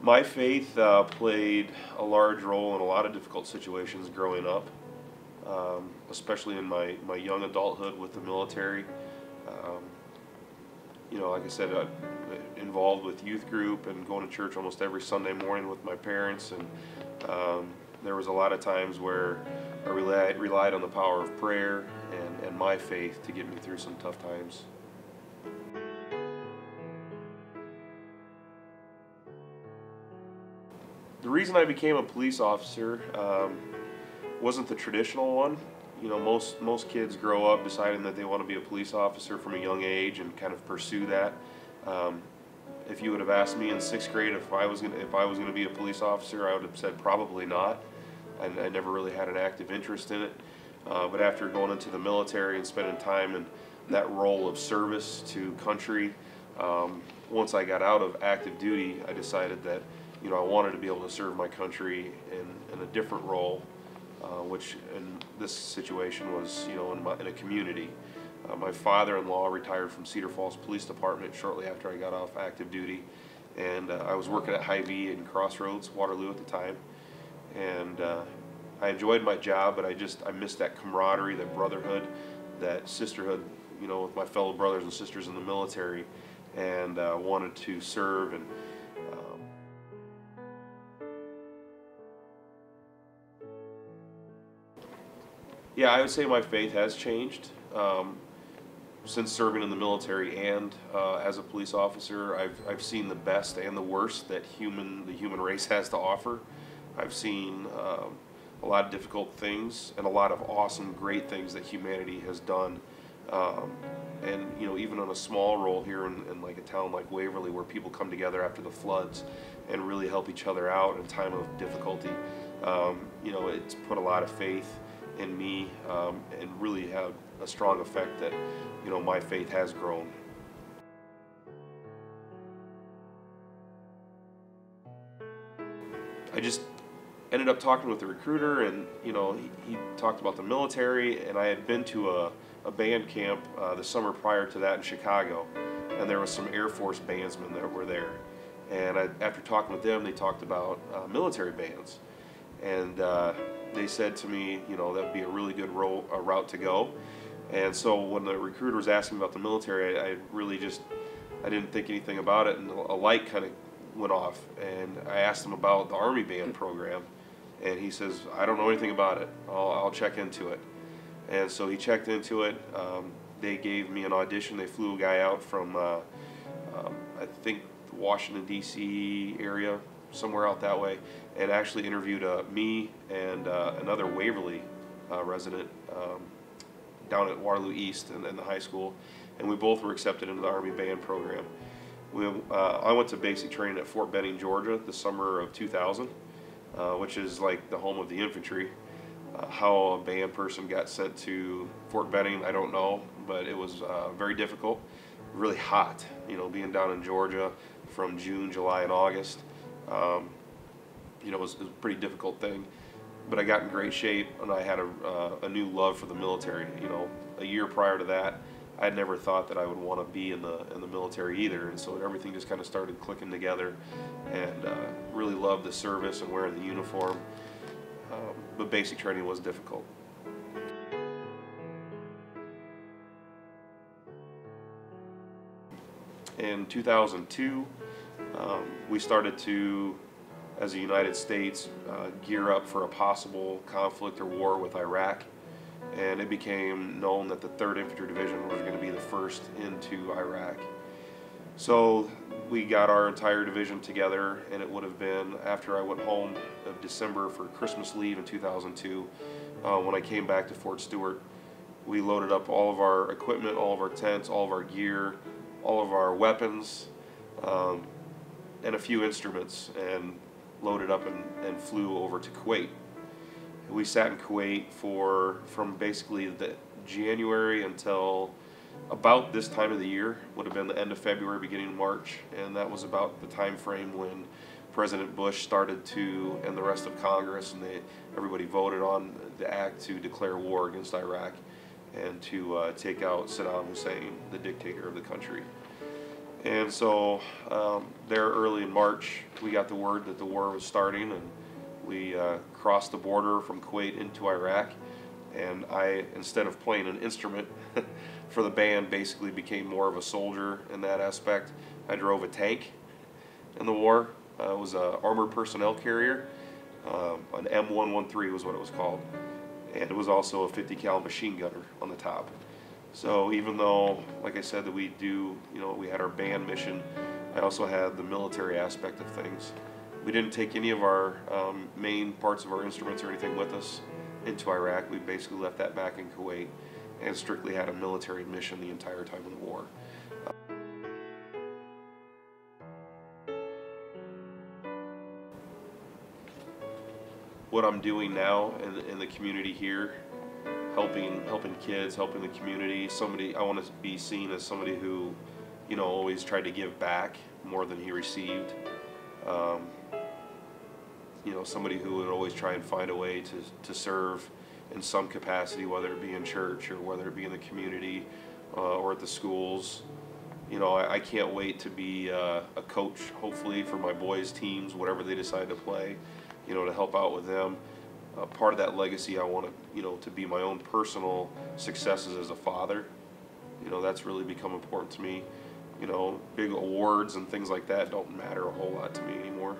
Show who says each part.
Speaker 1: My faith played a large role in a lot of difficult situations growing up, especially in my young adulthood with the military. Um, like I said, involved with youth group and going to church almost every Sunday morning with my parents, and there was a lot of times where I relied on the power of prayer and my faith to get me through some tough times. The reason I became a police officer wasn't the traditional one. Most kids grow up deciding that they want to be a police officer from a young age and kind of pursue that. Um, if you would have asked me in sixth grade if I was gonna be a police officer, I would have said probably not. I never really had an active interest in it. But after going into the military and spending time in that role of service to country, once I got out of active duty, I decided that I wanted to be able to serve my country in a different role, which in this situation was in a community. My father-in-law retired from Cedar Falls Police Department shortly after I got off active duty, and I was working at Hy-Vee in Crossroads, Waterloo at the time, and I enjoyed my job, but I missed that camaraderie, that brotherhood, that sisterhood, with my fellow brothers and sisters in the military, and wanted to serve. And yeah, I would say my faith has changed. Since serving in the military and as a police officer, I've seen the best and the worst that the human race has to offer. I've seen a lot of difficult things and a lot of awesome, great things that humanity has done. And even on a small role here in like a town like Waverly, where people come together after the floods and really help each other out in time of difficulty, it's put a lot of faith in me, and really had a strong effect that my faith has grown. I just ended up talking with the recruiter, and he talked about the military, and I had been to a band camp the summer prior to that in Chicago, and there was some Air Force bandsmen that were there, and after talking with them, they talked about military bands, and they said to me, that would be a really good route to go. And so when the recruiter was asking about the military, I didn't think anything about it, and a light kind of went off, and I asked him about the Army band program, and he says, I don't know anything about it, I'll check into it. And so he checked into it. They gave me an audition. They flew a guy out from I think the Washington DC area, somewhere out that way, and actually interviewed me and another Waverly resident down at Waterloo East in the high school, and we both were accepted into the Army band program. I went to basic training at Fort Benning, Georgia, the summer of 2000, which is like the home of the infantry. How a band person got sent to Fort Benning, I don't know, but it was very difficult, really hot, being down in Georgia from June, July, and August. It was a pretty difficult thing, but I got in great shape, and I had a new love for the military. A year prior to that, I had never thought that I would want to be in the military either, and so everything just kind of started clicking together, and really loved the service and wearing the uniform. But basic training was difficult. In 2002, we started to, as a United States, gear up for a possible conflict or war with Iraq, and it became known that the 3rd Infantry Division was going to be the first into Iraq. So we got our entire division together, and it would have been after I went home of December for Christmas leave in 2002. When I came back to Fort Stewart, we loaded up all of our equipment, all of our tents, all of our gear, all of our weapons, and a few instruments, and loaded up and flew over to Kuwait. We sat in Kuwait from basically the January until about this time of the year, would have been the end of February, beginning of March, and that was about the time frame when President Bush started to, and the rest of Congress, and everybody voted on the act to declare war against Iraq and to take out Saddam Hussein, the dictator of the country. And so there early in March, we got the word that the war was starting, and we crossed the border from Kuwait into Iraq. And I, instead of playing an instrument for the band, basically became more of a soldier in that aspect. I drove a tank in the war. It was an armored personnel carrier. An M113 was what it was called. And it was also a 50 cal machine gunner on the top. So even though, like I said, that we do, we had our band mission, I also had the military aspect of things. We didn't take any of our main parts of our instruments or anything with us into Iraq. We basically left that back in Kuwait and strictly had a military mission the entire time of the war. What I'm doing now in the community here, helping kids, helping the community. I want to be seen as somebody who, always tried to give back more than he received. Somebody who would always try and find a way to serve in some capacity, whether it be in church or whether it be in the community or at the schools. I can't wait to be a coach, hopefully, for my boys' teams, whatever they decide to play, to help out with them. Part of that legacy, I want to be my own personal successes as a father. That's really become important to me. Big awards and things like that don't matter a whole lot to me anymore.